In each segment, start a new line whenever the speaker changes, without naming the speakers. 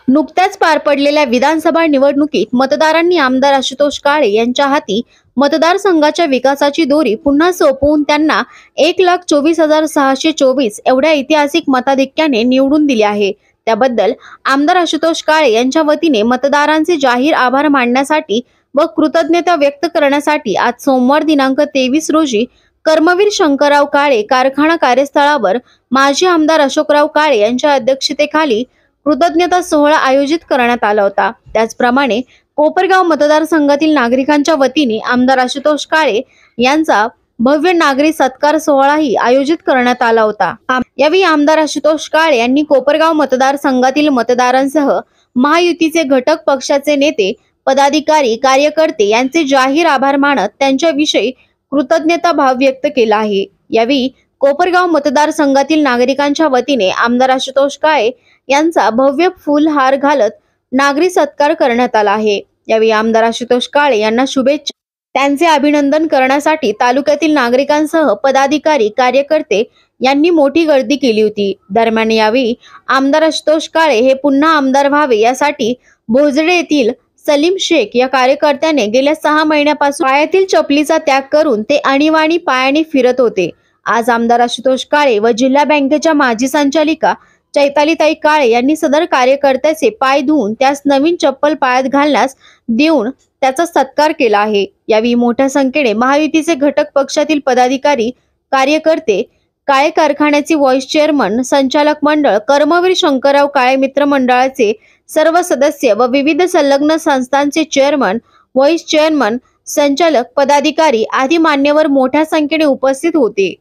नुकत्याच पार पडलेल्या विधानसभा निवडणुकीत मतदारांनी आमदार आशुतोष काळे यांच्या हाती मतदारसंघाच्या विकासाची दोरी पुन्हा सोपवून त्यांना 1,24,624 एवढ्या ऐतिहासिक मताधिक्याने निवडून दिले आहे। त्याबद्दल आमदार आशुतोष काळे यांच्या वतीने मतदारांचे जाहीर आभार मानण्यासाठी व कृतज्ञता व्यक्त करण्यासाठी आज सोमवार दिनांक 23 रोजी कर्मवीर शंकरराव काळे कारखाना कार्यस्थळावर माजी आमदार अशोकराव काळे यांच्या अध्यक्षतेखाली कृतज्ञता सोहळा आयोजित करण्यात आला होता। त्याचप्रमाणे कोपरगाव मतदारसंघातील नागरिकांच्या वतीने आमदार आशुतोष काळे यांचा भव्य नागरी सत्कार सोहळाही आयोजित करण्यात आला होता। यावेळी आमदार आशुतोष काळे यांनी कोपरगाव मतदारसंघातील मतदारांसह महायुतीचे घटक पक्षाचे नेते, पदाधिकारी, कार्यकर्ते यांचे जाहीर आभार मानत त्यांच्याविषयी कृतज्ञता भाव व्यक्त केला आहे। यावेळी कोपरगाव मतदारसंघातील नागरिकांच्या वतीने आमदार आशुतोष काळे यांचा भव्य फुलहार घालत नागरी सत्कार करण्यात आला आहे। यावेळी आमदार आशुतोष काळे यांना शुभेच्छा त्यांचे अभिनंदन करण्यासाठी तालुक्यातील नागरिकांसह पदाधिकारी, कार्यकर्ते यांनी मोठी गर्दी केली होती। दरम्यान यावेळी आमदार आशुतोष काळे हे पुन्हा आमदार व्हावे यासाठी भोजडे येथील सलीम शेख या कार्यकर्त्याने गेल्या 6 महिन्यापासून पायातील चपलीचा त्याग करून ते आणीबाणी पायाने फिरत होते। आज आमदार आशुतोष काळे व जिल्हा बँकेच्या माजी संचालिका चैतालीताई काळे यांनी सदर कार्यकर्त्याचे पाय धुवून त्यास नवीन चप्पल पायात घालण्यास देऊन त्याचा सत्कार केला आहे। यावेळी मोठ्या संख्येने महायुतीचे घटक पक्षातील पदाधिकारी, कार्यकर्ते, काळे कारखान्याचे व्हाईस चेअरमन, संचालक मंडळ, कर्मवीर शंकरराव काळे मित्र मंडळाचे सर्व सदस्य व विविध संलग्न संस्थांचे चेअरमन, व्हाईस चेअरमन, संचालक, पदाधिकारी आदी मान्यवर मोठ्या संख्येने उपस्थित होते।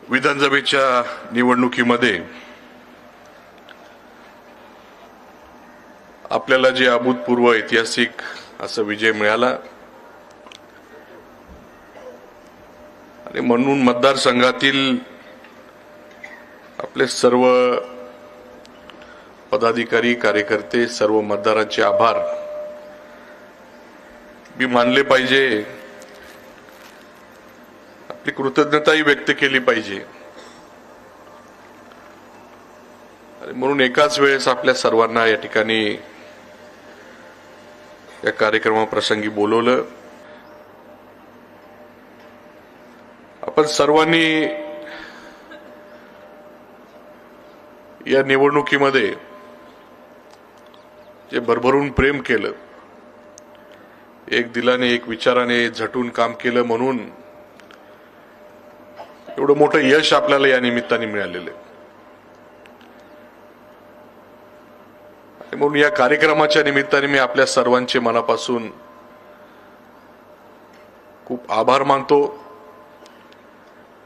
विधानसभेच्या निवडणुकीमध्ये आपल्याला जे अभूतपूर्व ऐतिहासिक असा विजय मिळाला आणि म्हणून मतदारसंघातील आपले सर्व पदाधिकारी, कार्यकर्ते, सर्व मतदारांचे आभार मी मानले पाहिजे, आपली कृतज्ञताही व्यक्त केली पाहिजे। म्हणून एकाच वेळेस आपल्या सर्वांना या ठिकाणी या कार्यक्रमाप्रसंगी बोलवलं। आपण सर्वांनी या निवडणुकीमध्ये जे भरभरून प्रेम केलं, एक दिलाने, एक विचाराने झटून काम केलं, म्हणून एवढं मोठं यश आपल्याला या निमित्ताने मिळालेलं आहे। म्हणून या कार्यक्रमाच्या निमित्ताने मी आपल्या सर्वांचे मनापासून खूप आभार मानतो,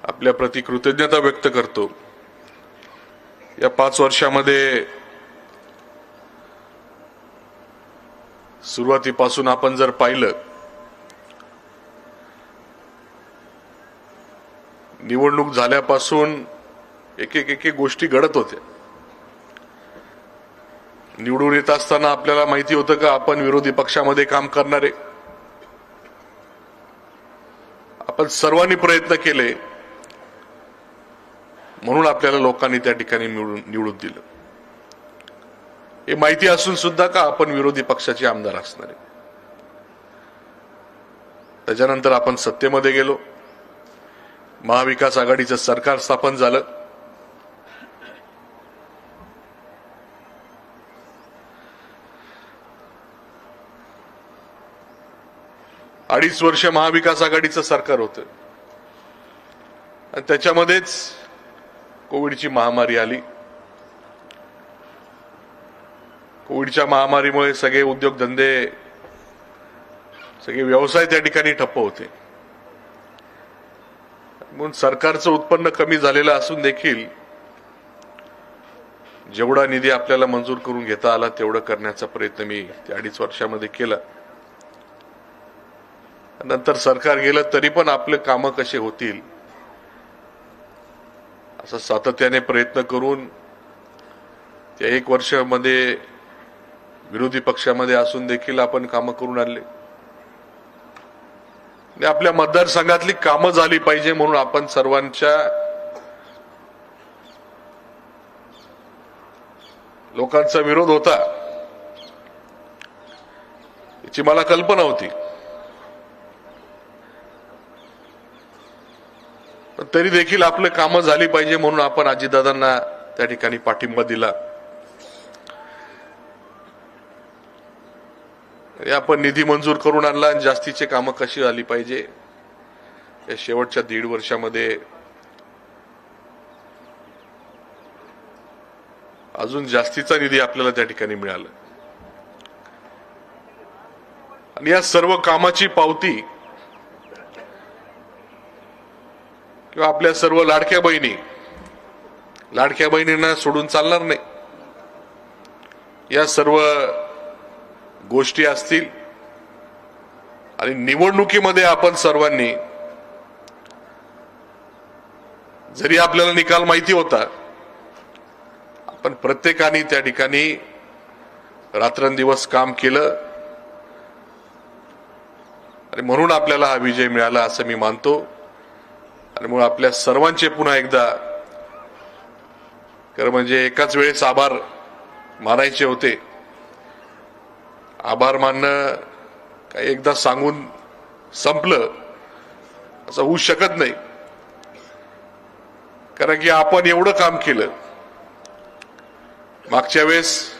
आपल्या प्रति कृतज्ञता व्यक्त करतो। या 5 वर्षामध्ये सुरुवातीपासून आपण जर पाहिलं, निवडणूक झाल्यापासून एक एक गोष्टी घडत होत्या। निवडून येत असताना आपल्याला माहिती होतं का आपण विरोधी पक्षामध्ये काम करणारे, आपण सर्वांनी प्रयत्न केले म्हणून आपल्याला लोकांनी त्या ठिकाणी निवडून दिलं। हे माहिती असून सुद्धा का आपण विरोधी पक्षाचे आमदार असणारे। त्याच्यानंतर आपण सत्तेमध्ये गेलो, महाविकास आघाडीचं सरकार स्थापन झालं। 2.5 वर्ष महाविकास आघाडीचं सरकार होतं आणि त्याच्यामध्येच कोविडची महामारी आली। कोविडच्या महामारीमुळे सगळे उद्योगधंदे, सगळे व्यवसाय त्या ठिकाणी ठप्प होते। म्हणून सरकारचं उत्पन्न कमी झालेलं असून देखील जेवढा निधी आपल्याला मंजूर करून घेता आला तेवढं करण्याचा प्रयत्न मी त्या 2.5 वर्षामध्ये केला। नंतर सरकार गेलं तरी पण आपले कामं कसे होतील असं सातत्याने प्रयत्न करून त्या 1 वर्षामध्ये विरोधी पक्षामध्ये असून देखील आपण कामं करून आणले। आपल्या मतदारसंघातली कामं झाली पाहिजे म्हणून आपण सर्वांच्या लोकांचा विरोध होता, याची मला कल्पना होती. पण तरी देखील आपलं कामं झाली पाहिजे म्हणून आपण अजितदादांना त्या ठिकाणी पाठिंबा दिला. आपण निधी मंजूर करून आणला आणि जास्तीचे कामं कशी झाली पाहिजे या शेवटच्या 1.5 वर्षामध्ये अजून जास्तीचा निधी आपल्याला त्या ठिकाणी मिळाला. आणि या सर्व कामाची पावती किंवा आपल्या सर्व लाडक्या बहिणींना सोडून चालणार नाही. या सर्व गोष्टी असतील आणि निवडणुकीमध्ये आपण सर्वांनी, जरी आपल्याला निकाल माहिती होता, आपण प्रत्येकाने त्या ठिकाणी रात्रंदिवस काम केलं आणि म्हणून आपल्याला हा विजय मिळाला असं मी मानतो. आणि मग आपल्या सर्वांचे पुन्हा एकदा खरं म्हणजे एकाच वेळेस आभार मानायचे होते. आभार मानणं काही एकदा सांगून संपलं असं होऊ शकत नाही, कारण की आपण एवढं काम केलं. मागच्या वेळेस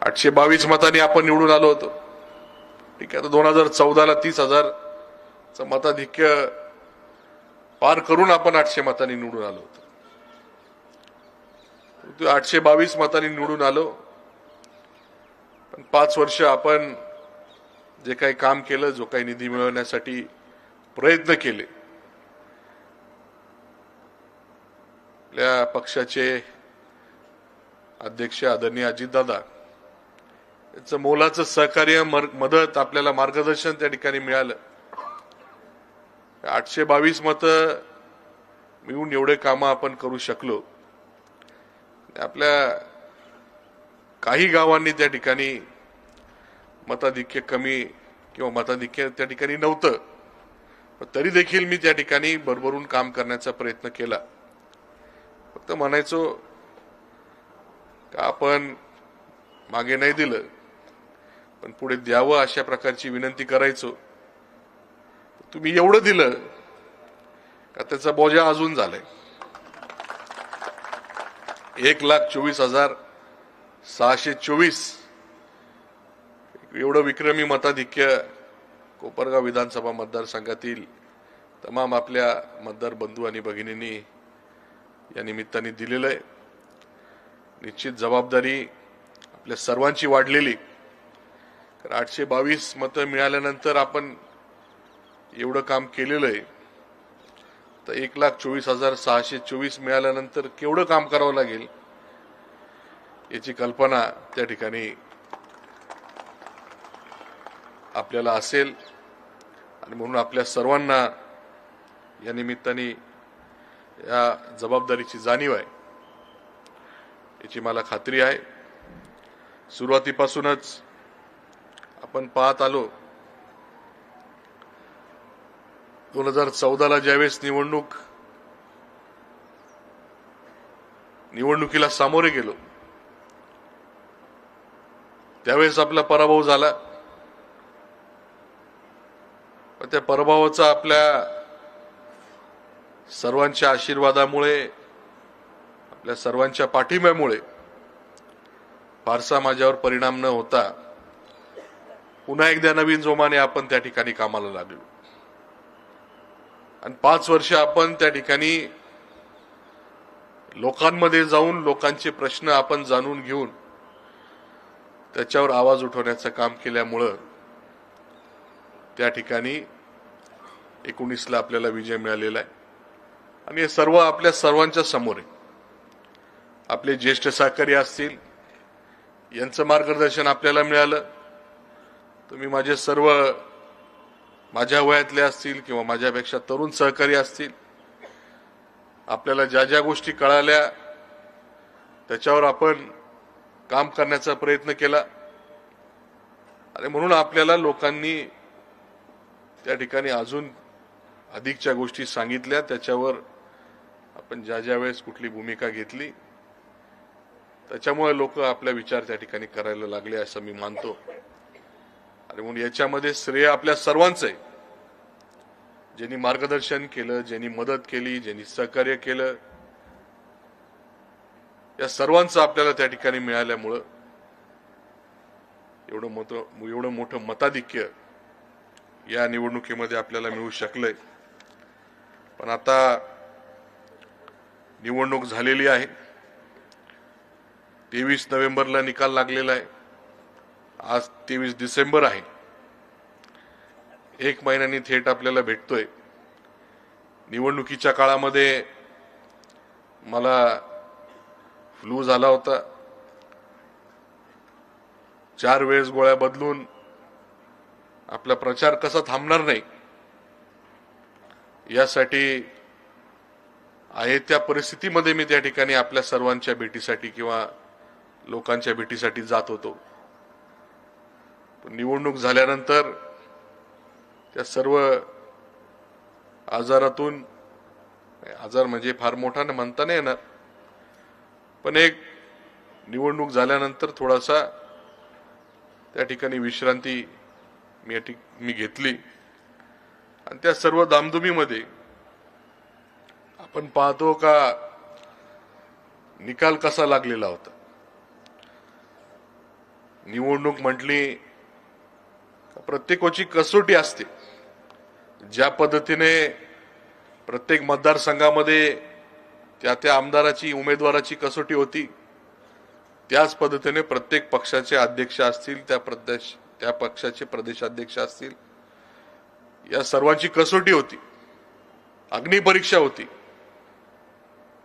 822 मतांनी आपण निवडून आलो होतो. ठीक आहे, 2014ला 30,000चं मताधिक्य पार करून आपण 800 मतांनी निवडून आलो होतो. 822 मतांनी निवडून आलो. पण 5 वर्ष आपण जे काही काम केलं, जो काही निधी मिळवण्यासाठी प्रयत्न केले, आपल्या पक्षाचे अध्यक्ष आदरणीय अजितदादा यांचं मोलाचं सहकार्य, मदत, आपल्याला मार्गदर्शन त्या ठिकाणी मिळालं. 822 मतं मिळून एवढे कामं आपण करू शकलो. आपल्या काही गावांनी त्या ठिकाणी मताधिक्य कमी किंवा मताधिक्य त्या ठिकाणी नव्हतं, पण तरी देखील मी त्या ठिकाणी भरभरून काम करण्याचा प्रयत्न केला. फक्त म्हणायचो का आपण मागे नाही दिलं, पण पुढे द्यावं अशा प्रकारची विनंती करायचो. तुम्ही एवढं दिलं का त्याचा बोजा अजून झालाय. 1,24,624 एवढं विक्रमी मताधिक्य कोपरगाव विधानसभा मतदारसंघातील तमाम आपल्या मतदार बंधू आणि भगिनींनी या निमित्ताने दिलेलं आहे. निश्चित जबाबदारी आपल्या सर्वांची वाढलेली. 822 मतं मिळाल्यानंतर आपण एवढं काम केलेलं आहे, तर 1,24,624 मिळाल्यानंतर केवढं काम करावं लागेल याची कल्पना त्या ठिकाणी आपल्याला असेल. आणि म्हणून आपल्या सर्वांना या निमित्ताने या जबाबदारीची जाणीव आहे याची मला खात्री आहे. सुरुवातीपासूनच आपण पाहत आलो, 2014ला ज्यावेळेस निवडणुकीला सामोरे गेलो, त्यावेळेस आपला पराभव झाला. पण त्या पराभवाचा आपल्या सर्वांच्या आशीर्वादामुळे, आपल्या सर्वांच्या पाठिंब्यामुळे फारसा माझ्यावर परिणाम न होता पुन्हा एकदा नवीन जोमाने आपण त्या ठिकाणी कामाला लागलो. आणि 5 वर्ष आपण त्या ठिकाणी लोकांमध्ये जाऊन लोकांचे प्रश्न आपण जाणून घेऊन त्याच्यावर आवाज उठवण्याचं काम केल्यामुळं त्या ठिकाणी 19ला आपल्याला विजय मिळालेला आहे. आणि हे सर्व आपल्या सर्वांच्या समोर आहे. आपले ज्येष्ठ सहकारी असतील, यांचं मार्गदर्शन आपल्याला मिळालं. तुम्ही माझ्या वयातले असतील किंवा माझ्यापेक्षा तरुण सहकारी असतील, आपल्याला ज्या ज्या गोष्टी कळाल्या त्याच्यावर आपण काम करण्याचा प्रयत्न केला. आणि म्हणून आपल्याला लोकांनी त्या ठिकाणी अजून अधिकच्या गोष्टी सांगितल्या, त्याच्यावर आपण ज्या ज्या वेळेस कुठली भूमिका घेतली त्याच्यामुळे लोक आपला विचार त्या ठिकाणी करायला लागले असं मी मानतो. आणि म्हणून याच्यामध्ये श्रेय आपल्या सर्वांचं आहे. ज्यांनी मार्गदर्शन केलं, ज्यांनी मदत केली, ज्यांनी सहकार्य केलं, या सर्वांचं आपल्याला त्या ठिकाणी मिळाल्यामुळं एवढं मोठं मताधिक्य या निवडणुकीमध्ये आपल्याला मिळू शकलंय. पण आता निवडणूक झालेली आहे. 23 नोव्हेंबरला निकाल लागलेला आहे. आज 23 डिसेंबर आहे. 1 महिन्यानी थेट आपल्याला भेटतोय. निवडणुकीच्या काळामध्ये मला फ्लू झाला होता. 4 वेळेस गोळ्या बदलून आपला प्रचार कसा थांबणार नाही यासाठी आहे त्या परिस्थितीमध्ये मी त्या ठिकाणी आपल्या सर्वांच्या भेटीसाठी किंवा लोकांच्या भेटीसाठी जात होतो. पण निवडणूक झाल्यानंतर त्या सर्व आजारातून, आजार म्हणजे फार मोठा म्हणता नाही येणार, पण एक निवडणूक झाल्यानंतर थोडासा त्या ठिकाणी विश्रांती मी घेतली. आणि त्या सर्व धामधुमीमध्ये आपण पाहतो का निकाल कसा लागलेला होता. निवडणूक म्हटली प्रत्येकाची कसोटी असते. ज्या पद्धतीने प्रत्येक मतदारसंघामध्ये त्या आमदाराची, उमेदवाराची कसोटी होती, त्याच पद्धतीने प्रत्येक पक्षाचे अध्यक्ष असतील, त्या पक्षाचे प्रदेशाध्यक्ष असतील, या सर्वांची कसोटी होती, अग्निपरीक्षा होती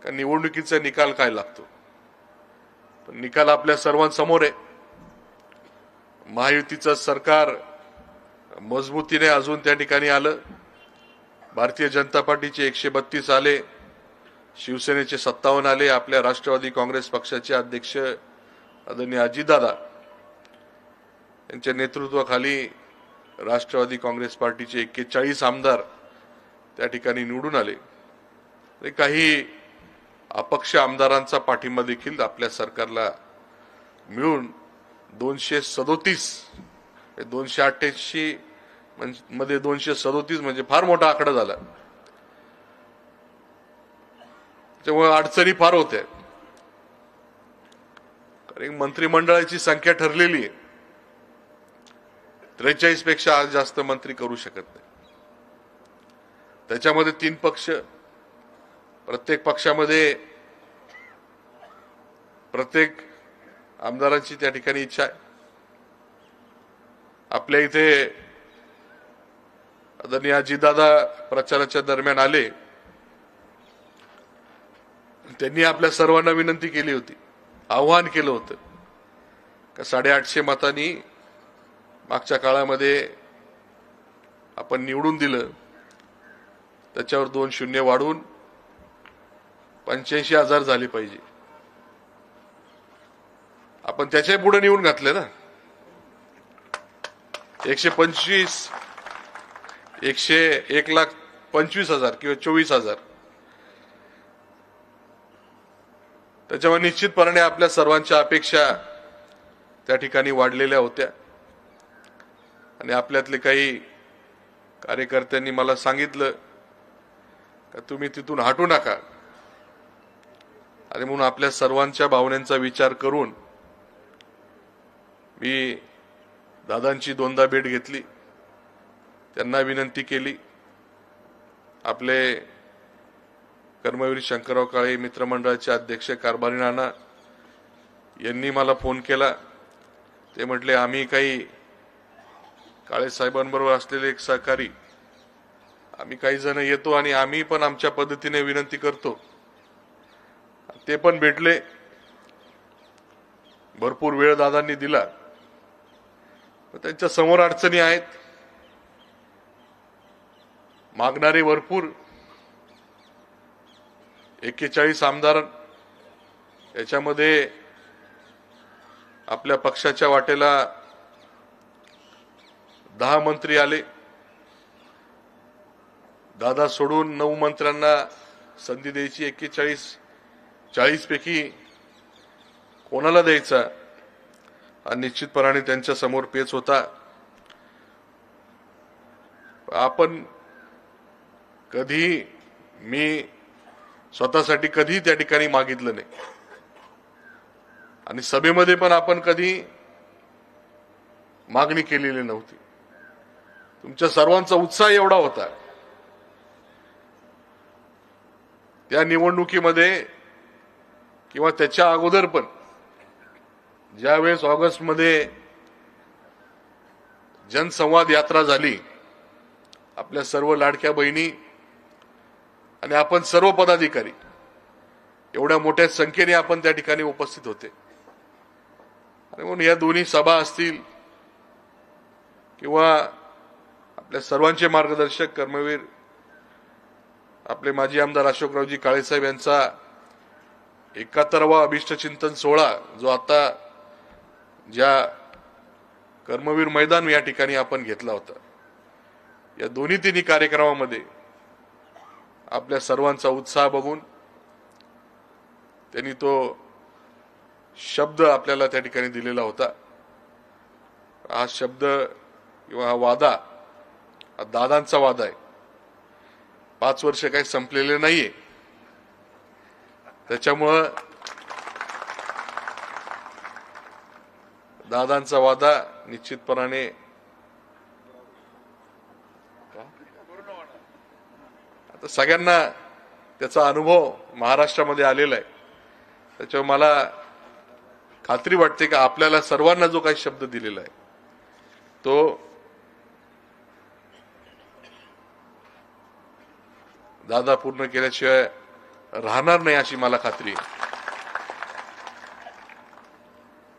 का निवडणुकीचा निकाल काय लागतो. पण निकाल आपल्या सर्वांसमोर आहे. महायुतीचं सरकार मजबूतीने अजून त्या ठिकाणी आलं. भारतीय जनता पार्टीचे 132 आले, शिवसेनेचे 57 आले, आपल्या राष्ट्रवादी काँग्रेस पक्षाचे अध्यक्ष आदरणीय अजितदादा यांच्या नेतृत्वाखाली राष्ट्रवादी काँग्रेस पार्टीचे 41 आमदार त्या ठिकाणी निवडून आले. काही अपक्ष आमदारांचा पाठिंबा देखील आपल्या सरकारला मिळून 237, 288 मध्ये 237 म्हणजे फार मोठा आकडा झाला. त्यामुळे अडचणी फार होत्या. कारण मंत्रिमंडळाची संख्या ठरलेली आहे. 43 पेक्षा आज जास्त मंत्री करू शकत नाही. त्याच्यामध्ये 3 पक्ष, प्रत्येक पक्षामध्ये प्रत्येक आमदारांची त्या ठिकाणी इच्छा आहे. आपल्या इथे आदरणीय अजितदादा प्रचाराच्या दरम्यान आले. त्यांनी आपल्या सर्वांना विनंती केली होती, आव्हान केलं होतं का 850 मतांनी मागच्या काळामध्ये आपण निवडून दिलं, त्याच्यावर 2 शून्य वाढून 85,000 झाले पाहिजे. आपण त्याच्या पुढे निवडून घातले ना. 125, 1,25,000 किंवा 24,000. त्याच्यामुळे निश्चितपणे आपल्या सर्वांच्या अपेक्षा त्या ठिकाणी वाढलेल्या होत्या. आणि आपल्यातले काही कार्यकर्त्यांनी मला सांगितलं का तुम्ही तिथून हटू नका. आणि म्हणून आपल्या सर्वांच्या भावनांचा विचार करून मी दादांची 2दा भेट घेतली. त्यांना विनंती केली. आपले कर्मवीर शंकरराव काळे मित्रमंडळाचे अध्यक्ष कारभारी नाना यांनी मला फोन केला. ते म्हटले आम्ही काही काळे साहेबांबरोबर असलेले एक सहकारी, आम्ही काही जण येतो आणि आम्ही पण आमच्या पद्धतीने विनंती करतो. ते पण भेटले. भरपूर वेळ दादांनी दिला. त्यांच्या समोर अडचणी आहेत, मागणारे भरपूर. 41 आमदार, याच्यामध्ये आपल्या पक्षाच्या वाटेला 10 मंत्री आले. दादा सोडून 9 मंत्र्यांना संधी द्यायची. 40 पैकी कोणाला द्यायचा हा निश्चितपणाने त्यांच्या समोर पेच होता. आपण कधी मी स्वतःसाठी कधी त्या ठिकाणी मागितलं नाही आणि सभेमध्ये पण आपण कधी मागणी केलेली नव्हती. तुमच्या सर्वांचा उत्साह एवढा होता त्या निवडणुकीमध्ये किंवा त्याच्या अगोदर पण, ज्यावेळेस ऑगस्टमध्ये जनसंवाद यात्रा झाली, आपल्या सर्व लाडक्या बहिणी आणि आपण सर्व पदाधिकारी एवढ्या मोठ्या संख्येने आपण त्या ठिकाणी उपस्थित होते. आणि म्हणून या दोन्ही सभा असतील किंवा आपल्या सर्वांचे मार्गदर्शक कर्मवीर आपले माजी आमदार अशोकरावजी काळेसाहेब यांचा 71वा अभिष्ट चिंतन सोहळा जो आता ज्या कर्मवीर मैदान या ठिकाणी आपण घेतला होता, या दोन्ही तिन्ही कार्यक्रमामध्ये आपल्या सर्वांचा उत्साह बघून त्यांनी तो शब्द आपल्याला त्या ठिकाणी दिलेला होता. हा शब्द किंवा हा वादा हा दादांचा वादा आहे. 5 वर्ष काही संपलेले नाहीये. त्याच्यामुळं दादांचा वादा निश्चितपणाने आता सगळ्यांना त्याचा अनुभव महाराष्ट्रामध्ये आलेला आहे. त्याच्यामुळे मला खात्री वाटते की आपल्याला सर्वांना जो काही शब्द दिलेला आहे तो दादा पूर्ण केल्याशिवाय राहणार नाही अशी मला खात्री आहे.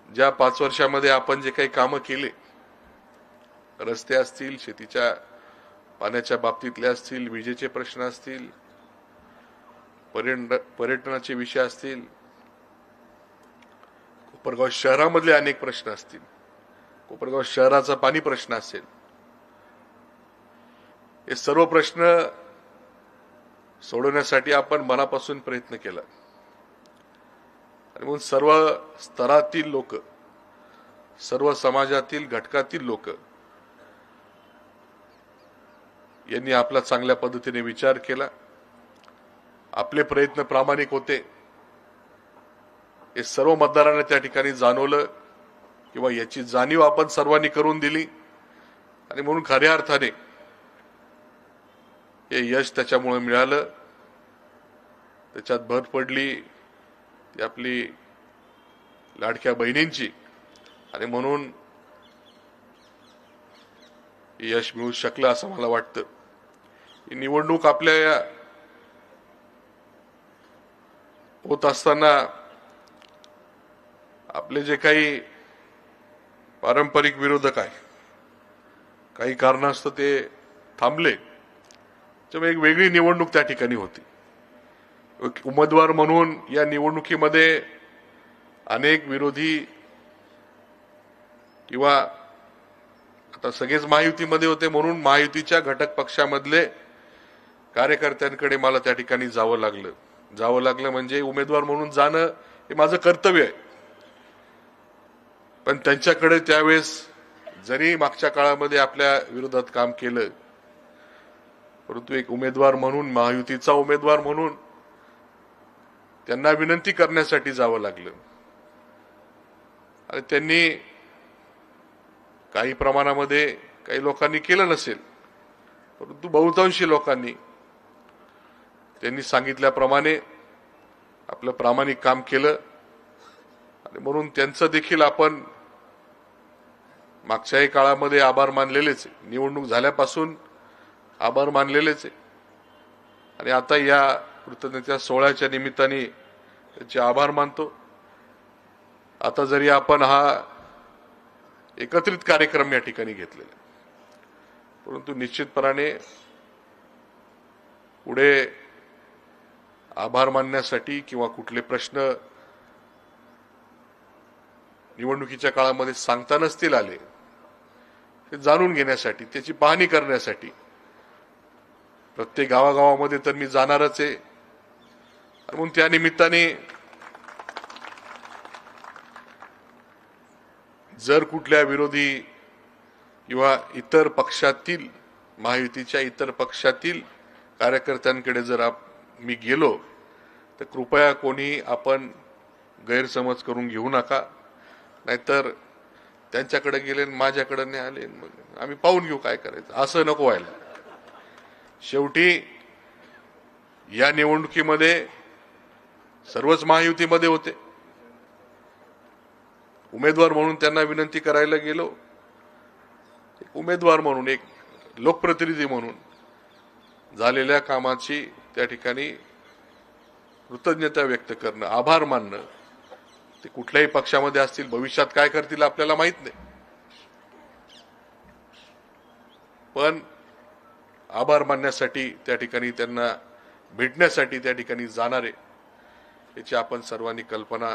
ज्या 5 वर्षामध्ये आपण जे काही कामं केले, रस्ते असतील, शेतीच्या पाण्याच्या बाबतीतले असतील, विजेचे प्रश्न असतील, पर्यटनाचे विषय असतील, कोपरगाव शहरामधले अनेक प्रश्न असतील, कोपरगाव शहराचा पाणी प्रश्न असेल, हे सर्व प्रश्न सोडवण्यासाठी आपण मनापासून प्रयत्न केला. आणि म्हणून सर्व स्तरातील लोक, सर्व समाजातील घटकातील लोक यांनी आपला चांगल्या पद्धतीने विचार केला. आपले प्रयत्न प्रामाणिक होते हे सर्व मतदारांना त्या ठिकाणी जाणवलं किंवा याची जाणीव आपण सर्वांनी करून दिली. आणि म्हणून खऱ्या अर्थाने हे यश त्याच्यामुळे मिळालं. त्याच्यात भर पडली ती आपली लाडक्या बहिणींची. आणि म्हणून यश मिळू शकलं असं मला वाटतं. ही निवडणूक आपल्या होत असताना आपले जे काही पारंपरिक विरोधक आहे, काही कारणास्तव ते थांबले. त्यामुळे एक वेगळी निवडणूक त्या ठिकाणी होती. एक उमेदवार म्हणून या निवडणुकीमध्ये अनेक विरोधी किंवा आता सगळेच महायुतीमध्ये होते म्हणून महायुतीच्या घटक पक्षामधले कार्यकर्त्यांकडे मला त्या ठिकाणी जावं लागलं म्हणजे उमेदवार म्हणून जाणं हे माझं कर्तव्य आहे. पण त्यांच्याकडे त्यावेळेस जरी मागच्या काळामध्ये आपल्या विरोधात काम केलं, परंतु एक उमेदवार म्हणून, महायुतीचा उमेदवार म्हणून त्यांना विनंती करण्यासाठी जावं लागलं. आणि त्यांनी काही प्रमाणामध्ये काही लोकांनी केलं नसेल, परंतु बहुतांशी लोकांनी त्यांनी सांगितल्याप्रमाणे आपलं प्रामाणिक काम केलं. आणि म्हणून त्यांचं देखील आपण मागच्याही काळामध्ये आभार मानलेलेच आहे, निवडणूक झाल्यापासून आभार मानलेलेच आहे. आणि आता या कृतज्ञता सोहळ्याच्या निमित्ताने त्यांचे आभार मानतो. आता जरी आपण हा एकत्रित कार्यक्रम या ठिकाणी घेतलेला, परंतु निश्चितपणाने पुढे आभार मानण्यासाठी किंवा कुठले प्रश्न निवडणुकीच्या काळामध्ये सांगता नसतील आले, ते जाणून घेण्यासाठी, त्याची पाहणी करण्यासाठी प्रत्येक गावागावामध्ये तर मी जाणारच आहे. म्हणून त्या निमित्ताने जर कुठल्या विरोधी किंवा इतर पक्षातील महायुतीच्या इतर पक्षातील कार्यकर्त्यांकडे जर मी गेलो तर कृपया कोणी आपण गैरसमज करून घेऊ नका, नाहीतर त्यांच्याकडे गेले माझ्याकडे नाही आले मग आम्ही पाहून घेऊ काय करायचं, असं नको व्हायला. शेवटी या निवडणुकीमध्ये सर्वच महायुतीमध्ये होते. उमेदवार म्हणून त्यांना विनंती करायला गेलो, एक उमेदवार म्हणून एक लोकप्रतिनिधी म्हणून झालेल्या कामाची त्या ठिकाणी कृतज्ञता व्यक्त करणं, आभार मानणं. ते कुठल्याही पक्षामध्ये असतील, भविष्यात काय करतील आपल्याला माहित नाही, पण आभार मानण्यासाठी त्या ठिकाणी त्यांना भेटण्यासाठी त्या ठिकाणी जाणारे याची आपण सर्वांनी कल्पना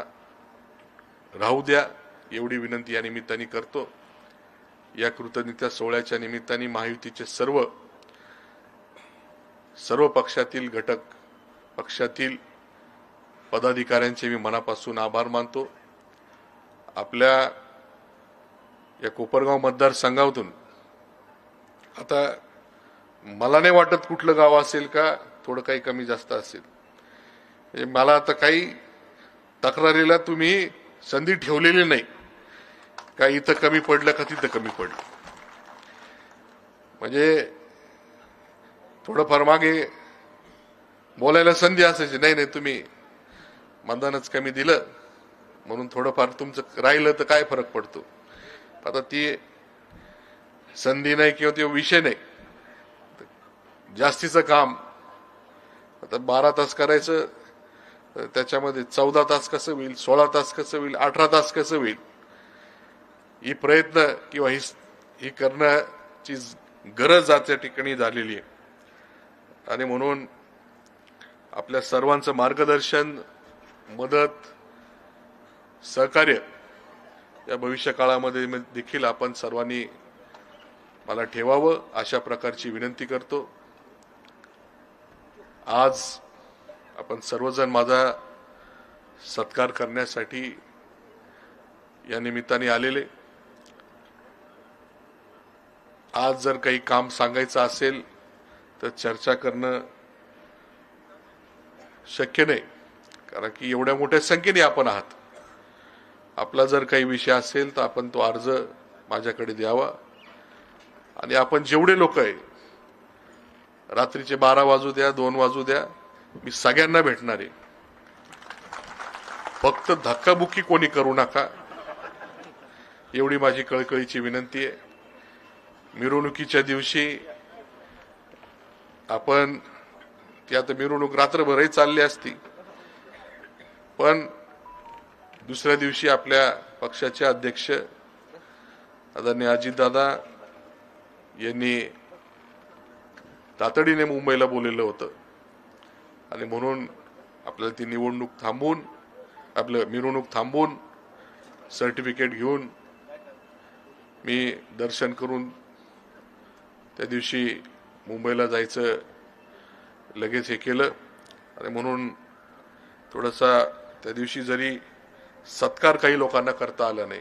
राहू द्या, एवढी विनंती या निमित्ताने करतो. या कृतज्ञता सोहळ्याच्या निमित्ताने महायुतीचे सर्व पक्षातील घटक पक्षातील पदाधिकाऱ्यांचे मी मनापासून आभार मानतो. आपल्या या कोपरगाव मतदारसंघातून आता मला नाही वाटत कुठलं गाव असेल का थोडं काही कमी जास्त असेल. म्हणजे मला आता काही तक्रारीला तुम्ही संधी ठेवलेली नाही का इथं कमी पडलं का तिथं कमी पडलं. म्हणजे थोडंफार मागे बोलायला संधी असायची, नाही तुम्ही मतदानच कमी दिलं म्हणून थोडंफार तुमचं राहिलं तर काय फरक पडतो. आता ती संधी नाही किंवा तो विषय नाही. जास्तीचं काम आता 12 तास करायचं, त्याच्यामध्ये 14 तास कसं होईल, 16 तास कसं होईल, 18 तास कसं होईल, ही प्रयत्न किंवा ही करण्याची गरज त्या ठिकाणी झालेली आहे. आणि म्हणून आपल्या सर्वांचं मार्गदर्शन, मदत, सहकार्य या भविष्य काळामध्ये देखील आपण सर्वांनी मला ठेवावं अशा प्रकारची विनंती करतो. आज आपण सर्वजण माझा सत्कार करण्यासाठी या निमित्ताने आलेले. आज जर काही काम सांगायचं असेल तर चर्चा करणं शक्य नाही, कारण की एवढ्या मोठ्या संख्येने आपण आहात. आपला जर काही विषय असेल तर आपण तो अर्ज माझ्याकडे द्यावा आणि आपण जेवढे लोक आहे, रात्रीचे 12 वाजू द्या, 2 वाजू द्या, मी सगळ्यांना भेटणार आहे. फक्त धक्काबुक्की कोणी करू नका, एवढी माझी कळकळीची विनंती आहे. मिरवणुकीच्या दिवशी आपण ती आता मिरवणूक रात्रभरही चालली असती, पण दुसऱ्या दिवशी आपल्या पक्षाचे अध्यक्ष आदरणीय अजितदादा यांनी तातडीने मुंबईला बोललेलं होतं आणि म्हणून आपल्याला ती मिरवणूक थांबवून सर्टिफिकेट घेऊन मी दर्शन करून त्या दिवशी मुंबईला जायचं लगेच हे केलं. आणि म्हणून थोडासा त्या दिवशी जरी सत्कार काही लोकांना करता आला नाही,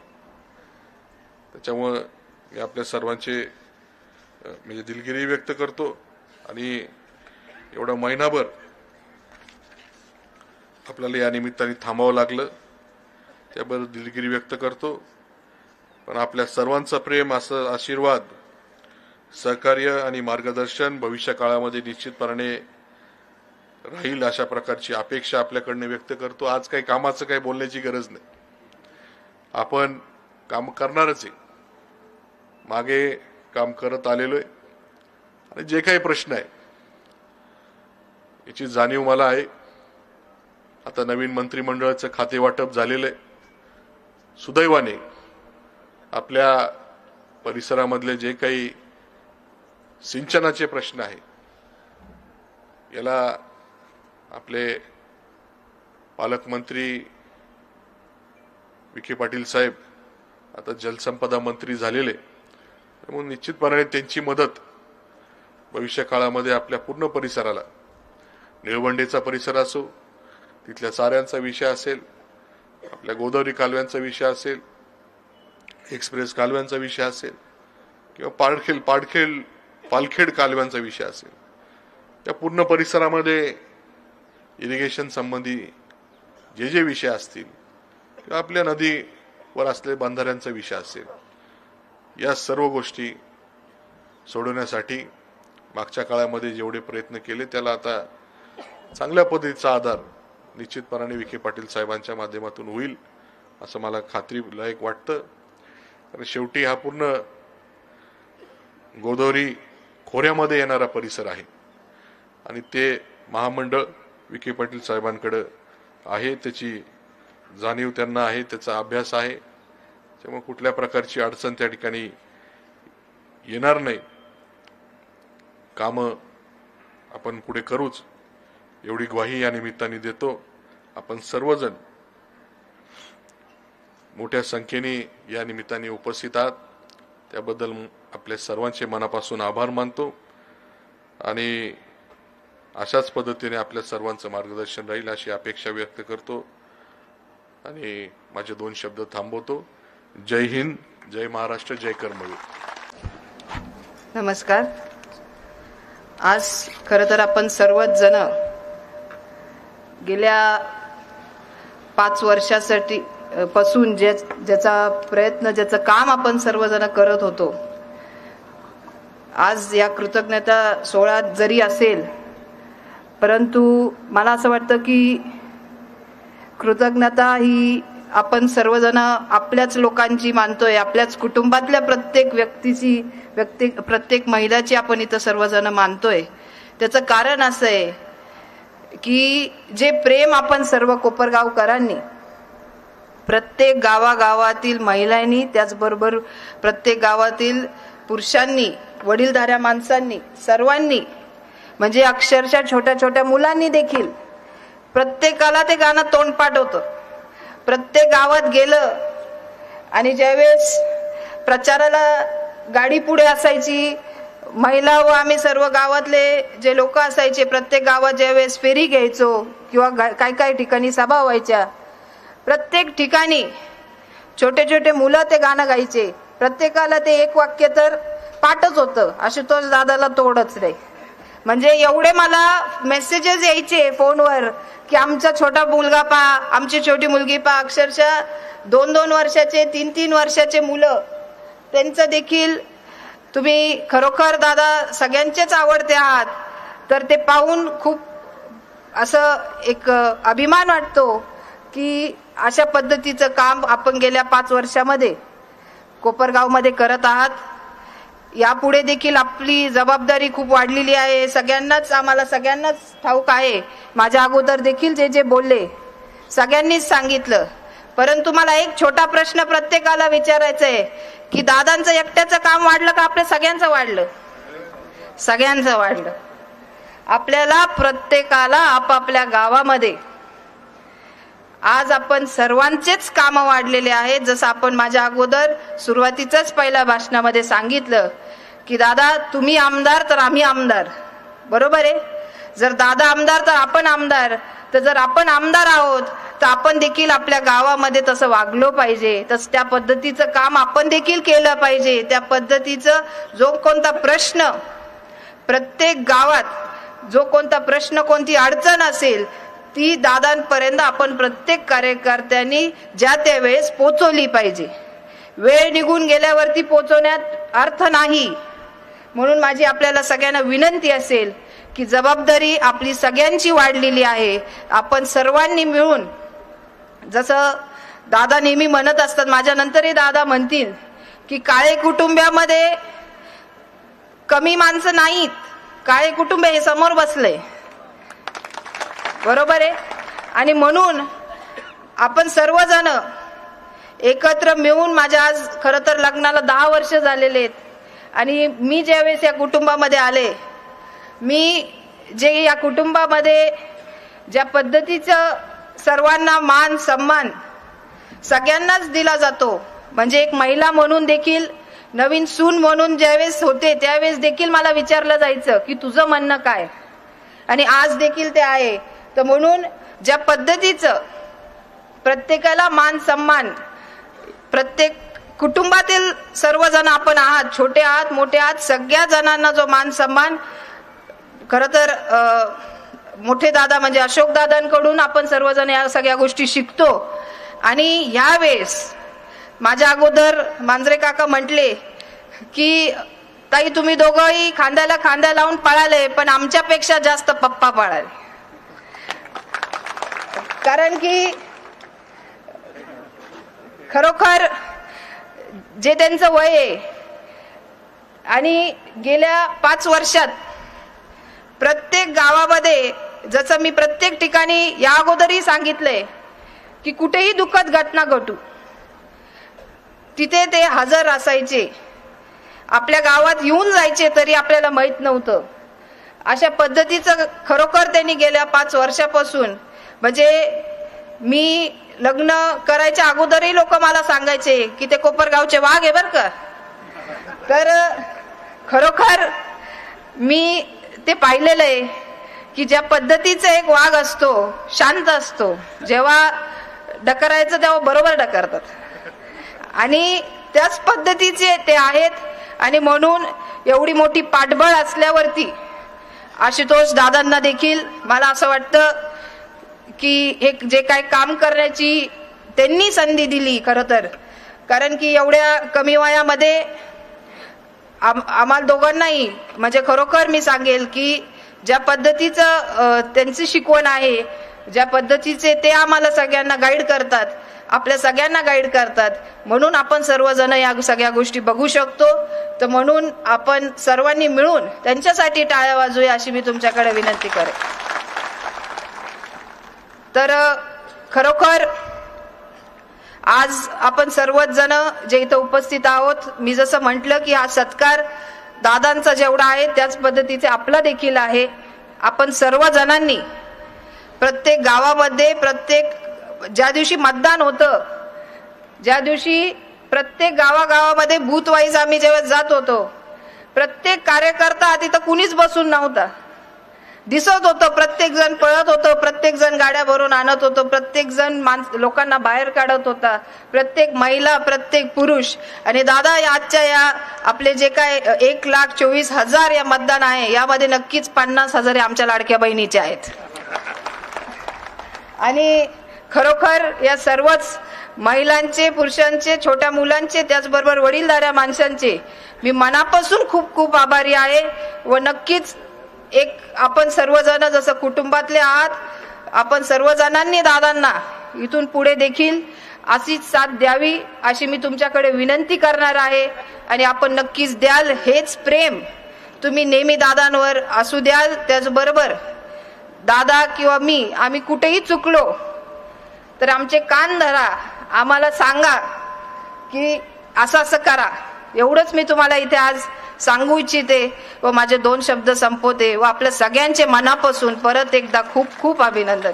त्याच्यामुळं मी आपल्या सर्वांचे म्हणजे दिलगिरी व्यक्त करतो. आणि एवढा महिनाभर आपल्याला या निमित्ताने थांबावं लागलं, त्याबद्दल दिलगिरी व्यक्त करतो. पण आपल्या सर्वांचा प्रेम, असं आशीर्वाद, सहकार्य आणि मार्गदर्शन भविष्य काळामध्ये निश्चितपणे राहील अशा प्रकारची अपेक्षा आपल्याकडनं व्यक्त करतो. आज काही कामाचं काही बोलण्याची गरज नाही, आपण काम करणारच आहे. मागे काम करत आलेलो आहे आणि जे काही प्रश्न आहे याची जाणीव मला आहे. आता नवीन मंत्रिमंडळाचं खाते वाटप झालेलं आहे. सुदैवाने आपल्या परिसरामधले जे काही सिंचनाचे प्रश्न आहे याला आपले पालकमंत्री विखे पाटील साहेब आता जलसंपदा मंत्री झालेले, म्हणून निश्चितपणे त्यांची मदत भविष्य काळामध्ये आपल्या पूर्ण परिसराला, निळवंडेचा परिसर असो, तिथल्या चाऱ्यांचा विषय असेल, आपल्या गोदावरी कालव्यांचा विषय असेल, एक्सप्रेस कालव्यांचा विषय असेल किंवा पालखेड कालव्यांचा विषय असेल, या पूर्ण परिसरामध्ये इरिगेशन संबंधी जे विषय असतील किंवा आपल्या नदीवर असलेल्या बंधाऱ्यांचा विषय असेल, या सर्व गोष्टी सोडवण्यासाठी मागच्या काळामध्ये जेवढे प्रयत्न केले त्याला आता चांगल्या पद्धतीचा आधार निश्चितपणाने विखे पाटील साहेबांच्या माध्यमातून होईल असं मला खात्रीलायक वाटतं. कारण शेवटी हा पूर्ण गोदावरी खोऱ्यामध्ये येणारा परिसर आहे आणि ते महामंडळ विखे पाटील साहेबांकडे आहे, त्याची जाणीव त्यांना आहे, त्याचा अभ्यास आहे. त्यामुळे कुठल्या प्रकारची अडचण त्या ठिकाणी येणार नाही. कामं आपण पुढे करूच एवढी ग्वाही या निमित्ताने देतो. आपण सर्वजण मोठ्या संख्येने या निमित्ताने उपस्थित आहात त्याबद्दल आपल्या सर्वांचे मनापासून आभार मानतो आणि अशाच पद्धतीने आपल्या सर्वांचं मार्गदर्शन राहील अशी अपेक्षा व्यक्त करतो आणि माझे 2 शब्द थांबवतो. जय हिंद, जय महाराष्ट्र, जय कर्मवीर.
नमस्कार. आज खरं तर आपण सर्वच जण गेल्या 5 वर्षासाठी पासून ज्याचा प्रयत्न, ज्याचं काम आपण सर्वजण करत होतो, आज या कृतज्ञता सोहळ्यात जरी असेल, परंतु मला असं वाटतं की कृतज्ञता ही आपण सर्वजण आपल्याच लोकांची मानतोय, आपल्याच कुटुंबातल्या प्रत्येक व्यक्तीची, प्रत्येक महिलाची आपण इथं सर्वजण मानतोय. त्याचं कारण असं आहे की जे प्रेम आपण सर्व कोपरगावकरांनी, प्रत्येक गावागावातील महिलांनी, त्याचबरोबर प्रत्येक गावातील पुरुषांनी, वडीलधाऱ्या माणसांनी, सर्वांनी, म्हणजे अक्षरशः छोट्या छोट्या मुलांनी देखील प्रत्येकाला ते गाणं तोंडपाठ होतं. प्रत्येक गावात गेलं आणि ज्यावेळेस प्रचाराला गाडी पुढे असायची, महिला व आम्ही सर्व गावातले जे लोक असायचे, प्रत्येक गावात ज्यावेळेस फेरी घ्यायचो किंवा काय ठिकाणी सभा व्हायच्या, प्रत्येक ठिकाणी छोटे छोटे मुलं ते गाणं गायचे. प्रत्येकाला ते एक वाक्य तर पाठच होतं, आशुतोष दादाला तोडच रे. म्हणजे एवढे मला मेसेजेस यायचे फोनवर की आमचा छोटा मुलगा पहा, आमची छोटी मुलगी पहा. अक्षरशः 2-2 वर्षाचे, 3-3 वर्षाचे मुलं, त्यांचं देखील तुम्ही खरोखर दादा सगळ्यांचेच आवडते आहात. तर ते पाहून खूप असं एक अभिमान वाटतो की अशा पद्धतीचं काम आपण गेल्या 5 वर्षामध्ये कोपरगावमध्ये करत आहात. यापुढे देखील आपली जबाबदारी खूप वाढलेली आहे. सगळ्यांनाच, आम्हाला सगळ्यांनाच ठाऊक आहे. माझ्या अगोदर देखील जे बोलले सगळ्यांनीच सांगितलं. परंतु मला एक छोटा प्रश्न प्रत्येकाला विचारायचा आहे की दादांचं एकट्याचं काम वाढलं का आपल्या सगळ्यांचं वाढलं? सगळ्यांचं वाढलं. आपल्याला प्रत्येकाला आपापल्या गावामध्ये आज आपण सर्वांचेच कामं वाढलेले आहेत. जसं आपण माझ्या अगोदर सुरुवातीचंच पहिल्या भाषणामध्ये सांगितलं की दादा तुम्ही आमदार तर आम्ही आमदार, बरोबर आहे. जर दादा आमदार तर आपण आमदार. तर जर आपण आमदार आहोत तर आपण देखील आपल्या गावामध्ये तसं वागलो पाहिजे, तसं त्या पद्धतीचं काम आपण देखील केलं पाहिजे. त्या पद्धतीचं जो कोणता प्रश्न प्रत्येक गावात, जो कोणता प्रश्न, कोणती अडचण असेल ती दादांपर्यंत आपण प्रत्येक कार्यकर्त्यांनी ज्या त्या वेळेस पोहोचवली पाहिजे. वेळ निघून गेल्यावरती पोहोचवण्यात अर्थ नाही. म्हणून माझी आपल्याला सगळ्यांना विनंती असेल की जबाबदारी आपली सगळ्यांची वाढलेली आहे. आपण सर्वांनी मिळून, जसं दादा नेहमी म्हणत असतात, माझ्या नंतरही दादा म्हणतील की काळे कुटुंबामध्ये कमी माणसं नाहीत, काळे कुटुंब हे समोर बसले, बरोबर आहे. आणि म्हणून आपण सर्वजण एकत्र मिळून, माझ्या आज खरं तर लग्नाला 10 वर्ष झालेले आहेत आणि मी ज्यावेळेस या कुटुंबामध्ये आले, मी जे या कुटुंबामध्ये ज्या पद्धतीचं सर्वांना मान सन्मान सगळ्यांनाच दिला जातो, म्हणजे एक महिला म्हणून देखील, नवीन सून म्हणून ज्यावेळेस होते त्यावेळेस देखील मला विचारलं जायचं की तुझं म्हणणं काय, आणि आज देखील ते आहे. तर म्हणून ज्या पद्धतीचं प्रत्येकाला मान सन्मान, प्रत्येक कुटुंबातील सर्वजण आपण आहात, छोटे आहात मोठे आहात, सगळ्या जणांना जो मान सन्मान खरं तर मोठे दादा म्हणजे अशोक दादांकडून आपण सर्वजण या सगळ्या गोष्टी शिकतो. आणि यावेळेस माझ्या अगोदर मांजरे काका म्हटले की ताई तुम्ही दोघंही खांद्याला खांदा लावून पळाले, पण आमच्यापेक्षा जास्त पप्पा पळाले. कारण की खरोखर जे त्यांचं वय आहे आणि गेल्या 5 वर्षात प्रत्येक गावामध्ये, जसं मी प्रत्येक ठिकाणी या अगोदरही सांगितलंय की कुठेही दुःखद घटना घटू तिथे ते हजर असायचे, आपल्या गावात येऊन जायचे तरी आपल्याला माहित नव्हतं. अशा पद्धतीचं खरोखर त्यांनी गेल्या 5 वर्षापासून, म्हणजे मी लग्न करायच्या अगोदरही लोक मला सांगायचे की ते कोपरगावचे वाघ आहे बर का. तर खरोखर मी ते पाहिलेलं आहे की ज्या पद्धतीचा एक वाघ असतो, शांत असतो, जेव्हा डकरायचं तेव्हा बरोबर डकरतात, आणि त्याच पद्धतीचे ते आहेत. आणि म्हणून एवढी मोठी पाठबळ असल्यावरती आशुतोष दादांना देखील मला असं वाटतं की हे जे काय काम करण्याची त्यांनी संधी दिली खरं तर, कारण की एवढ्या कमी वयामध्ये आम्हाला दोघांनाही, म्हणजे खरोखर मी सांगेल की ज्या पद्धतीचं त्यांची शिकवण आहे, ज्या पद्धतीचे ते आम्हाला सगळ्यांना गाईड करतात, आपल्या सगळ्यांना गाईड करतात, म्हणून आपण सर्वजण या सगळ्या गोष्टी बघू शकतो. तर म्हणून आपण सर्वांनी मिळून त्यांच्यासाठी टाळ्या वाजूया अशी मी तुमच्याकडे विनंती करेन. तर खरोखर आज आपण सर्वच जण जे इथं उपस्थित आहोत, मी जसं म्हटलं की हा सत्कार दादांचा जेवढा आहे त्याच पद्धतीचे आपला देखील आहे. आपण सर्व जणांनी प्रत्येक गावामध्ये, प्रत्येक ज्या दिवशी मतदान होतं, ज्या दिवशी प्रत्येक गावागावामध्ये बूथ वाईज आम्ही जेव्हा जात होतो, प्रत्येक कार्यकर्ता तिथं कुणीच बसून नव्हता, दिसत होतं. प्रत्येक जण पळत होतं, प्रत्येक जण गाड्या भरून आणत होतं, प्रत्येक जण लोकांना बाहेर काढत होता, प्रत्येक महिला, प्रत्येक पुरुष. आणि दादा आजच्या या आपले जे काय 1,24,000 या मतदान आहे, यामध्ये नक्कीच 50,000 आमच्या लाडक्या बहिणीचे आहेत. आणि खरोखर या सर्वच महिलांचे, पुरुषांचे, छोट्या मुलांचे, त्याचबरोबर वडीलधाऱ्या माणसांचे मी मनापासून खूप खूप आभारी आहे. व नक्कीच एक आपण सर्वजण जसं कुटुंबातले आहात, आपण सर्वजणांनी दादांना इथून पुढे देखील अशीच साथ द्यावी अशी मी तुमच्याकडे विनंती करणार आहे. आणि आपण नक्कीच द्याल, हेच प्रेम तुम्ही नेहमी दादांवर असू द्याल. त्याचबरोबर दादा किंवा मी, आम्ही कुठेही चुकलो तर आमचे कान धरा, आम्हाला सांगा की असं असं करा. एवढंच मी तुम्हाला इथे आज सांगू इच्छिते व माझे 2 शब्द संपवते. व आपल्या सगळ्यांचे मनापासून परत एकदा खूप खूप अभिनंदन.